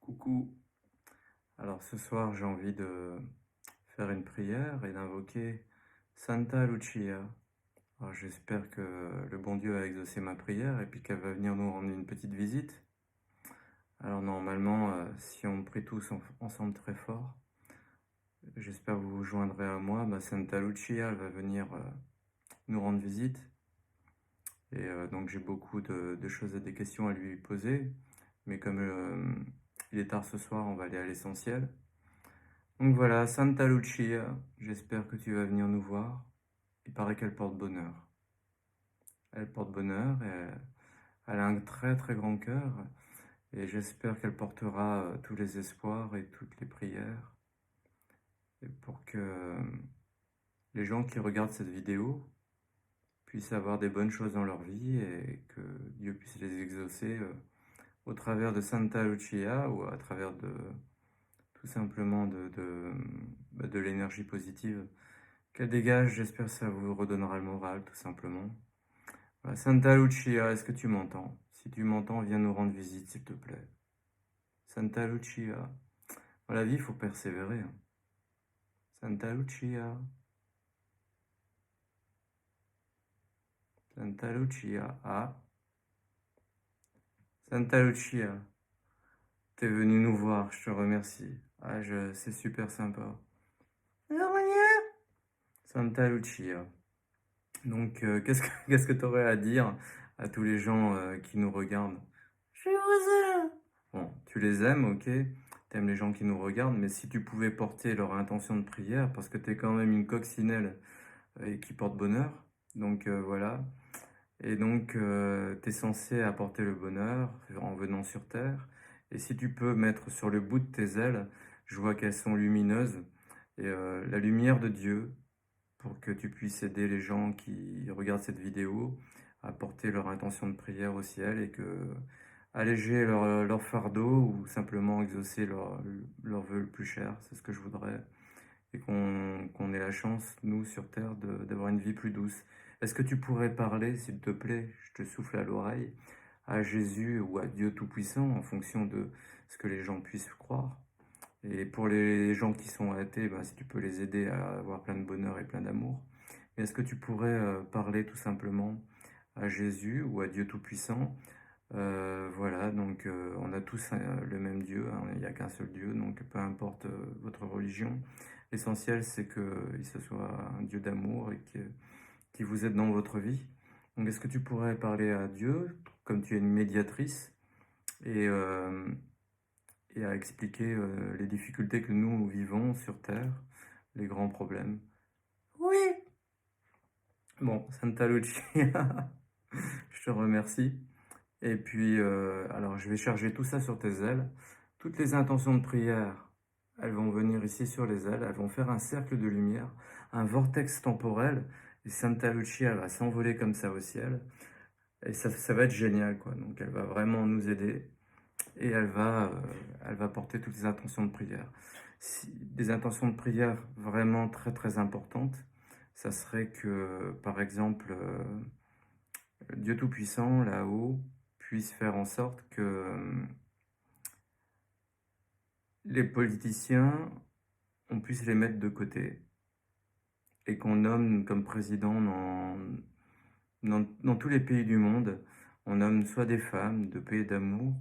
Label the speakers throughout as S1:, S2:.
S1: Coucou. Alors ce soir, j'ai envie de faire une prière et d'invoquer Santa Lucia. Alors j'espère que le bon Dieu a exaucé ma prière et puis qu'elle va venir nous rendre une petite visite. Alors normalement, si on prie tous ensemble très fort, j'espère que vous vous joindrez à moi. Santa Lucia, elle va venir nous rendre visite. Et donc j'ai beaucoup de choses et des questions à lui poser. Mais comme il est tard ce soir, on va aller à l'essentiel. Donc voilà, Santa Lucia, j'espère que tu vas venir nous voir. Il paraît qu'elle porte bonheur. Elle porte bonheur, et elle a un très très grand cœur, et j'espère qu'elle portera tous les espoirs et toutes les prières, et pour que les gens qui regardent cette vidéo puissent avoir des bonnes choses dans leur vie, et que Dieu puisse les exaucer au travers de Santa Lucia, ou à travers de tout simplement de l'énergie positive qu'elle dégage. J'espère que ça vous redonnera le moral, tout simplement. Voilà. Santa Lucia, est-ce que tu m'entends? Si tu m'entends, viens nous rendre visite, s'il te plaît. Santa Lucia. Dans la vie, il faut persévérer, hein. Santa Lucia. Santa Lucia. Ah. Santa Lucia. T'es venu nous voir, je te remercie. Ah, c'est super sympa. Santa Lucia. Donc, qu'est-ce que tu aurais à dire à tous les gens qui nous regardent? Je vous aime. Bon, tu les aimes, ok? T'aimes les gens qui nous regardent, mais si tu pouvais porter leur intention de prière, parce que t'es quand même une coccinelle et qui porte bonheur, donc voilà. Et donc, t'es censé apporter le bonheur en venant sur Terre. Et si tu peux mettre sur le bout de tes ailes, je vois qu'elles sont lumineuses, et la lumière de Dieu, pour que tu puisses aider les gens qui regardent cette vidéo à porter leur intention de prière au ciel, et que alléger leur fardeau, ou simplement exaucer leur vœu le plus cher. C'est ce que je voudrais, et qu'on ait la chance, nous, sur Terre, d'avoir une vie plus douce. Est-ce que tu pourrais parler, s'il te plaît, je te souffle à l'oreille, à Jésus ou à Dieu Tout-Puissant, en fonction de ce que les gens puissent croire? Et pour les gens qui sont athées, si tu peux les aider à avoir plein de bonheur et plein d'amour. Mais est-ce que tu pourrais parler tout simplement à Jésus ou à Dieu Tout-Puissant? Voilà, donc on a tous le même Dieu, hein, il n'y a qu'un seul Dieu, donc peu importe votre religion. L'essentiel, c'est que ce soit un Dieu d'amour et qui vous aide dans votre vie. Donc est-ce que tu pourrais parler à Dieu, comme tu es une médiatrice, et, euh, et à expliquer les difficultés que nous vivons sur Terre, les grands problèmes? Oui. Bon, Santa Lucia, je te remercie. Et puis, alors je vais charger tout ça sur tes ailes. Toutes les intentions de prière, elles vont venir ici sur les ailes, elles vont faire un cercle de lumière, un vortex temporel, et Santa Lucia, elle va s'envoler comme ça au ciel. Et ça va être génial, quoi. Donc elle va vraiment nous aider, et elle va porter toutes les intentions de prière. Des intentions de prière vraiment très très importantes, ça serait que, par exemple, Dieu Tout-Puissant, là-haut, puisse faire en sorte que les politiciens, on puisse les mettre de côté, et qu'on nomme comme président dans tous les pays du monde, on nomme soit des femmes de pays d'amour,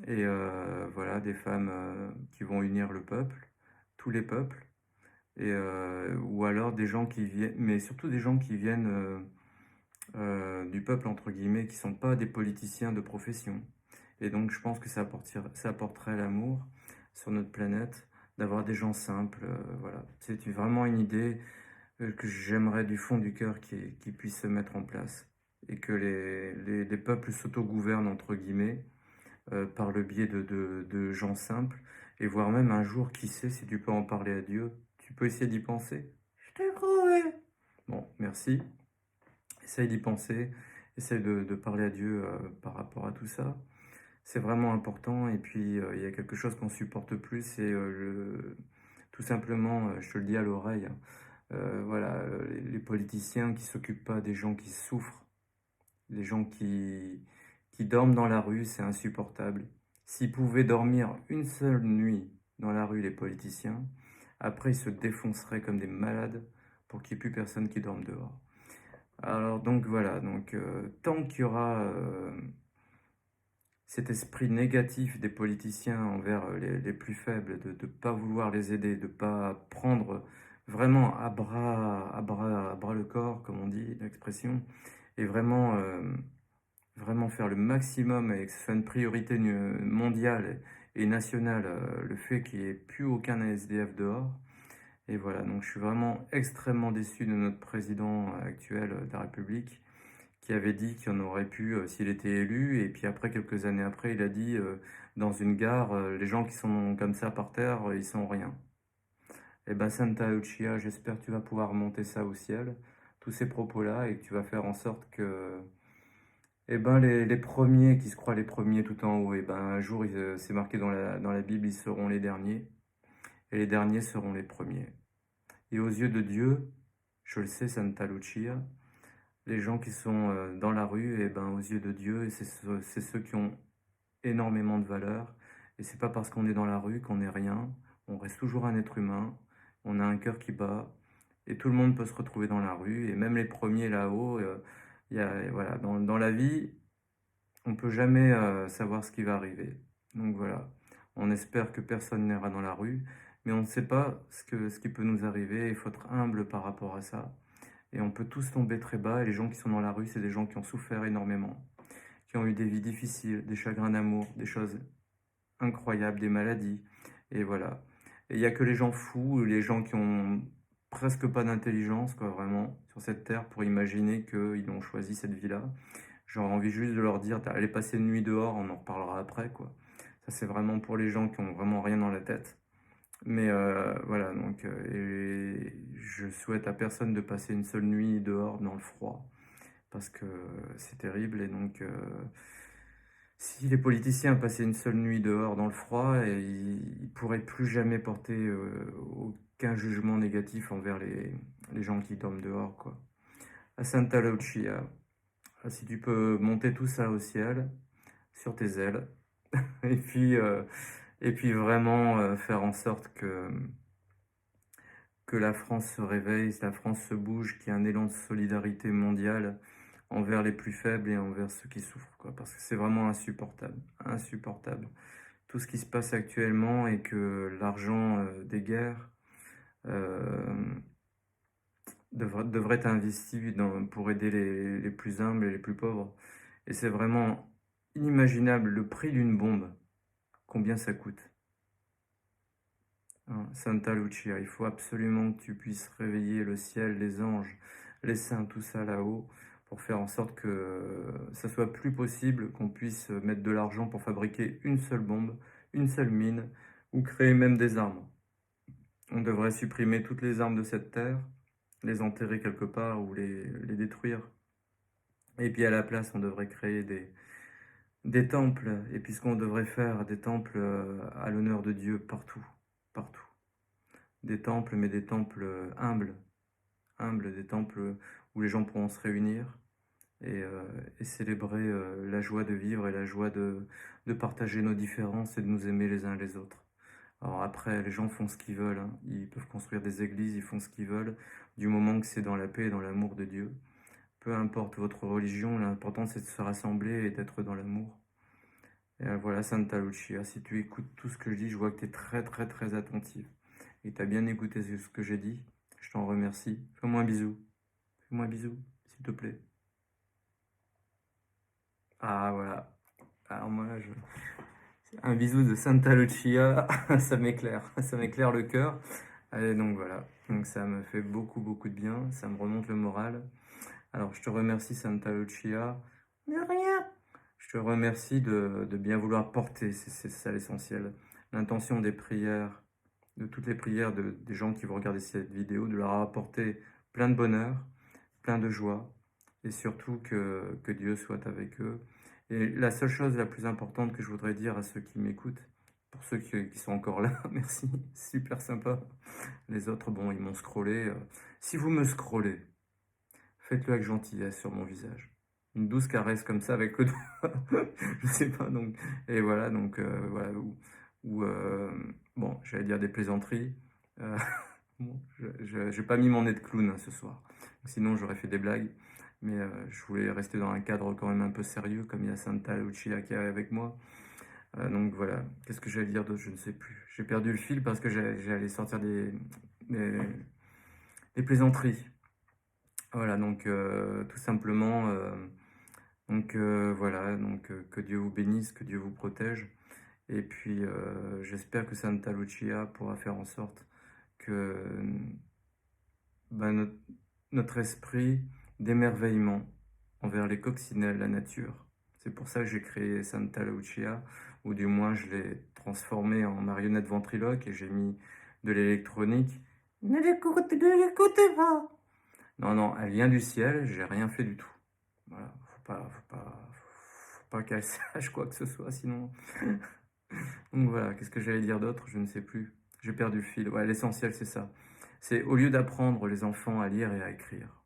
S1: et voilà, des femmes qui vont unir le peuple, tous les peuples, et ou alors des gens qui viennent, mais surtout des gens qui viennent du peuple, entre guillemets, qui sont pas des politiciens de profession. Et donc je pense que ça apporterait l'amour sur notre planète, d'avoir des gens simples, voilà. C'est vraiment une idée que j'aimerais du fond du cœur qui puisse se mettre en place, et que les peuples s'autogouvernent, entre guillemets, par le biais de gens simples, et voire même un jour, qui sait, si tu peux en parler à Dieu, tu peux essayer d'y penser? Je t'ai trouvé. Bon, merci. Essaye d'y penser, essaye de parler à Dieu par rapport à tout ça. C'est vraiment important. Et puis, il y a quelque chose qu'on supporte plus, c'est tout simplement, je te le dis à l'oreille, hein, voilà, les politiciens qui s'occupent pas des gens qui souffrent, les gens qui dorment dans la rue, c'est insupportable. S'ils pouvaient dormir une seule nuit dans la rue, les politiciens, après ils se défonceraient comme des malades pour qu'il n'y ait plus personne qui dorme dehors. Alors donc voilà, donc tant qu'il y aura cet esprit négatif des politiciens envers les plus faibles, de ne pas vouloir les aider, de ne pas prendre vraiment à bras le corps, comme on dit l'expression, et vraiment, vraiment faire le maximum et que ce soit une priorité mondiale et nationale, le fait qu'il n'y ait plus aucun SDF dehors. Et voilà, donc je suis vraiment extrêmement déçu de notre président actuel de la République qui avait dit qu'il y en aurait pu s'il était élu. Et puis après, quelques années après, il a dit dans une gare, les gens qui sont comme ça par terre, ils sont rien. Et ben Santa Lucia, j'espère que tu vas pouvoir monter ça au ciel, tous ces propos-là, et que tu vas faire en sorte que eh ben, les premiers qui se croient les premiers tout en haut, et ben, un jour, c'est marqué dans la Bible, ils seront les derniers, et les derniers seront les premiers. Et aux yeux de Dieu, je le sais, Santa Lucia, les gens qui sont dans la rue, et ben, aux yeux de Dieu, et c'est ceux qui ont énormément de valeur. Et c'est pas parce qu'on est dans la rue qu'on est rien. On reste toujours un être humain. On a un cœur qui bat. Et tout le monde peut se retrouver dans la rue. Et même les premiers là-haut, voilà, dans la vie, on peut jamais savoir ce qui va arriver. Donc voilà. On espère que personne n'ira dans la rue. Mais on ne sait pas ce qui peut nous arriver. Il faut être humble par rapport à ça. Et on peut tous tomber très bas. Et les gens qui sont dans la rue, c'est des gens qui ont souffert énormément, qui ont eu des vies difficiles, des chagrins d'amour, des choses incroyables, des maladies. Et voilà. Et il n'y a que les gens fous, les gens qui ont presque pas d'intelligence, quoi, vraiment, sur cette terre, pour imaginer qu'ils ont choisi cette vie-là. J'aurais envie juste de leur dire, allez passer une nuit dehors, on en reparlera après, quoi. Ça, c'est vraiment pour les gens qui ont vraiment rien dans la tête. Mais voilà, donc, et je souhaite à personne de passer une seule nuit dehors dans le froid, parce que c'est terrible. Et donc, si les politiciens passaient une seule nuit dehors dans le froid, ils ne pourraient plus jamais porter aucun jugement négatif envers les gens qui dorment dehors, quoi. À Santa Lucia, si tu peux monter tout ça au ciel, sur tes ailes, et et puis vraiment faire en sorte que la France se réveille, que la France se bouge, qu'il y ait un élan de solidarité mondiale envers les plus faibles et envers ceux qui souffrent, quoi. Parce que c'est vraiment insupportable, insupportable. Tout ce qui se passe actuellement et que l'argent des guerres euh, devrait être investi pour aider les plus humbles et les plus pauvres. Et c'est vraiment inimaginable le prix d'une bombe, combien ça coûte. Hein, Santa Lucia, il faut absolument que tu puisses réveiller le ciel, les anges, les saints, tout ça là-haut, pour faire en sorte que ça soit plus possible qu'on puisse mettre de l'argent pour fabriquer une seule bombe, une seule mine, ou créer même des armes. On devrait supprimer toutes les armes de cette terre, les enterrer quelque part ou les détruire. Et puis à la place, on devrait créer des temples, et puis ce qu'on devrait faire, des temples à l'honneur de Dieu partout, partout. Des temples, mais des temples humbles, humbles, des temples où les gens pourront se réunir et, euh, et célébrer la joie de vivre et la joie de partager nos différences et de nous aimer les uns les autres. Alors après, les gens font ce qu'ils veulent, hein. Ils peuvent construire des églises, ils font ce qu'ils veulent, du moment que c'est dans la paix et dans l'amour de Dieu. Peu importe votre religion, l'important c'est de se rassembler et d'être dans l'amour. Et voilà, Santa Lucia, si tu écoutes tout ce que je dis, je vois que tu es très très très attentif. Et tu as bien écouté ce que j'ai dit. Je t'en remercie. Fais-moi un bisou. Fais-moi un bisou, s'il te plaît. Ah voilà. Alors moi, un bisou de Santa Lucia, ça m'éclaire le cœur. Et donc voilà, donc ça me fait beaucoup beaucoup de bien, ça me remonte le moral. Alors je te remercie Santa Lucia. De rien. Je te remercie de bien vouloir porter, c'est ça l'essentiel. L'intention des prières, de toutes les prières des gens qui vont regarder cette vidéo, de leur apporter plein de bonheur, plein de joie, et surtout que Dieu soit avec eux. Et la seule chose la plus importante que je voudrais dire à ceux qui m'écoutent, pour ceux qui sont encore là, merci, super sympa. Les autres, bon, ils m'ont scrollé. Si vous me scrollez, faites-le avec gentillesse sur mon visage. une douce caresse comme ça avec le doigt, je sais pas donc et voilà donc voilà bon, j'allais dire des plaisanteries, heu, bon, j'ai pas mis mon nez de clown, hein, ce soir. Sinon j'aurais fait des blagues, mais je voulais rester dans un cadre quand même un peu sérieux comme il y a Santa Lucia qui est avec moi. Donc voilà. Qu'est-ce que j'allais dire d'autre? Je ne sais plus. J'ai perdu le fil parce que j'allais sortir des des plaisanteries. Voilà donc tout simplement, donc voilà, donc que Dieu vous bénisse, que Dieu vous protège et puis, j'espère que Santa Lucia pourra faire en sorte que, bah, notre esprit d'émerveillement envers les coccinelles, la nature. C'est pour ça que j'ai créé Santa Lucia, ou du moins je l'ai transformé en marionnette ventriloque et j'ai mis de l'électronique. Ne l'écoutez pas! Non, non, elle vient du ciel, j'ai rien fait du tout. Voilà, faut pas qu'elle sache quoi que ce soit, sinon. Donc voilà, qu'est-ce que j'allais dire d'autre? Je ne sais plus. J'ai perdu le fil. Ouais, l'essentiel, c'est ça. C'est au lieu d'apprendre les enfants à lire et à écrire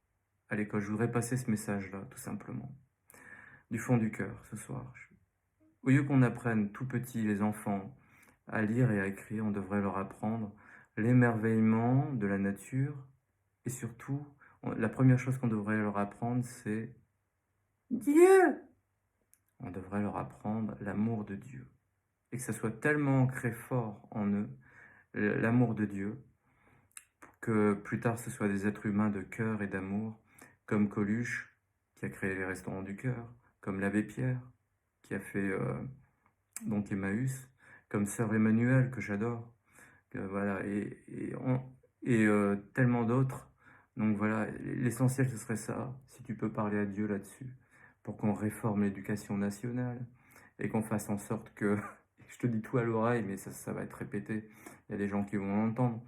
S1: à l'école, je voudrais passer ce message-là, tout simplement. Du fond du cœur, ce soir. Au lieu qu'on apprenne tout petit les enfants à lire et à écrire, on devrait leur apprendre l'émerveillement de la nature et surtout, la première chose qu'on devrait leur apprendre, c'est Dieu. On devrait leur apprendre l'amour de Dieu. Et que ça soit tellement ancré fort en eux, l'amour de Dieu, que plus tard ce soit des êtres humains de cœur et d'amour, comme Coluche, qui a créé les restaurants du cœur, comme l'abbé Pierre, qui a fait donc Emmaüs, comme sœur Emmanuelle, que j'adore, voilà, et tellement d'autres. Donc voilà, l'essentiel ce serait ça, si tu peux parler à Dieu là-dessus, pour qu'on réforme l'éducation nationale, et qu'on fasse en sorte que, je te dis tout à l'oreille, mais ça va être répété, il y a des gens qui vont l'entendre,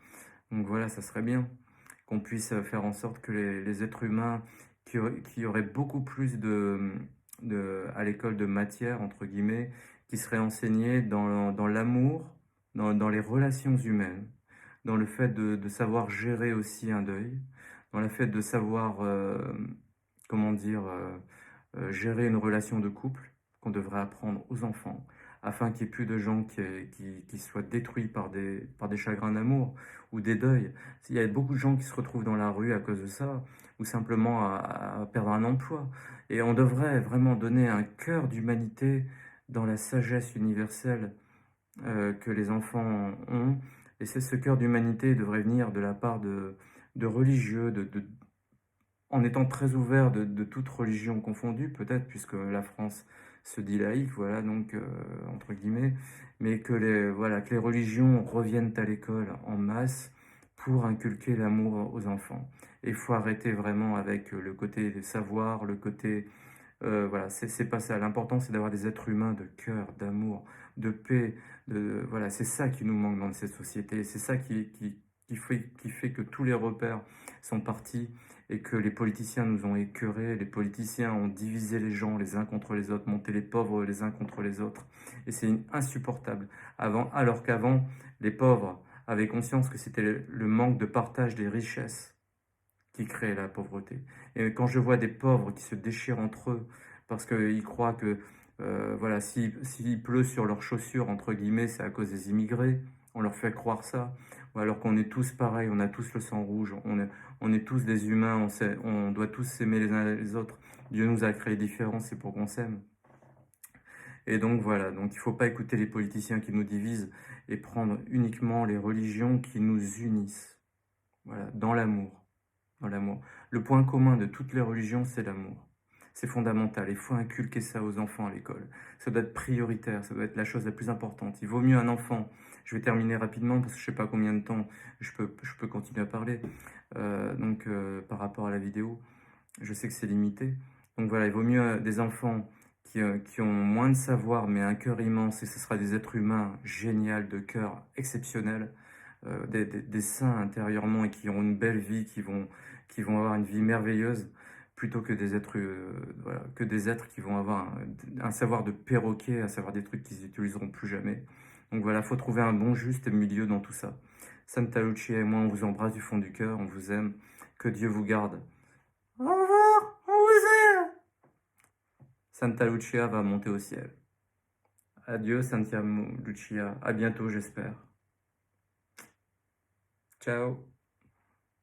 S1: donc voilà, ça serait bien qu'on puisse faire en sorte que les êtres humains qui auraient beaucoup plus à l'école de matière, entre guillemets, qui seraient enseignés dans l'amour, dans les relations humaines, dans le fait de savoir gérer aussi un deuil, dans le fait de savoir, comment dire, gérer une relation de couple qu'on devrait apprendre aux enfants, afin qu'il n'y ait plus de gens qui soient détruits par des chagrins d'amour ou des deuils. Il y a beaucoup de gens qui se retrouvent dans la rue à cause de ça, ou simplement à perdre un emploi. Et on devrait vraiment donner un cœur d'humanité dans la sagesse universelle que les enfants ont. Et ce cœur d'humanité devrait venir de la part de religieux, en étant très ouvert de toute religion confondue, peut-être, puisque la France se dit laïque, voilà, donc, entre guillemets, mais voilà, que les religions reviennent à l'école en masse pour inculquer l'amour aux enfants. Et il faut arrêter vraiment avec le côté des savoirs, le côté voilà, c'est pas ça. L'important, c'est d'avoir des êtres humains de cœur, d'amour, de paix. Voilà, c'est ça qui nous manque dans cette société. C'est ça qui fait que tous les repères sont partis et que les politiciens nous ont écœurés. Les politiciens ont divisé les gens les uns contre les autres, monté les pauvres les uns contre les autres. Et c'est insupportable. Alors qu'avant, les pauvres avaient conscience que c'était le manque de partage des richesses qui crée la pauvreté. Et quand je vois des pauvres qui se déchirent entre eux parce qu'ils croient que voilà, s'il pleut sur leurs chaussures, entre guillemets, c'est à cause des immigrés, on leur fait croire ça, ou alors qu'on est tous pareils, on a tous le sang rouge, on est tous des humains, on doit tous s'aimer les uns les autres. Dieu nous a créés différents, c'est pour qu'on s'aime. Et donc voilà, donc il ne faut pas écouter les politiciens qui nous divisent et prendre uniquement les religions qui nous unissent. Voilà, dans l'amour. Dans l'amour. Le point commun de toutes les religions, c'est l'amour. C'est fondamental. Il faut inculquer ça aux enfants à l'école. Ça doit être prioritaire. Ça doit être la chose la plus importante. Il vaut mieux un enfant. Je vais terminer rapidement parce que je ne sais pas combien de temps je peux continuer à parler. Par rapport à la vidéo, je sais que c'est limité. Donc voilà, il vaut mieux des enfants qui ont moins de savoir mais un cœur immense et ce sera des êtres humains géniaux, de cœur exceptionnel, des saints intérieurement et qui auront une belle vie, qui vont avoir une vie merveilleuse, plutôt que des êtres, voilà, que des êtres qui vont avoir un savoir de perroquet, à savoir des trucs qu'ils n'utiliseront plus jamais. Donc voilà, il faut trouver un bon juste milieu dans tout ça. Santa Lucia et moi, on vous embrasse du fond du cœur, on vous aime, que Dieu vous garde. Au revoir, on vous aime. Santa Lucia va monter au ciel. Adieu, Santa Lucia. À bientôt, j'espère. Ciao.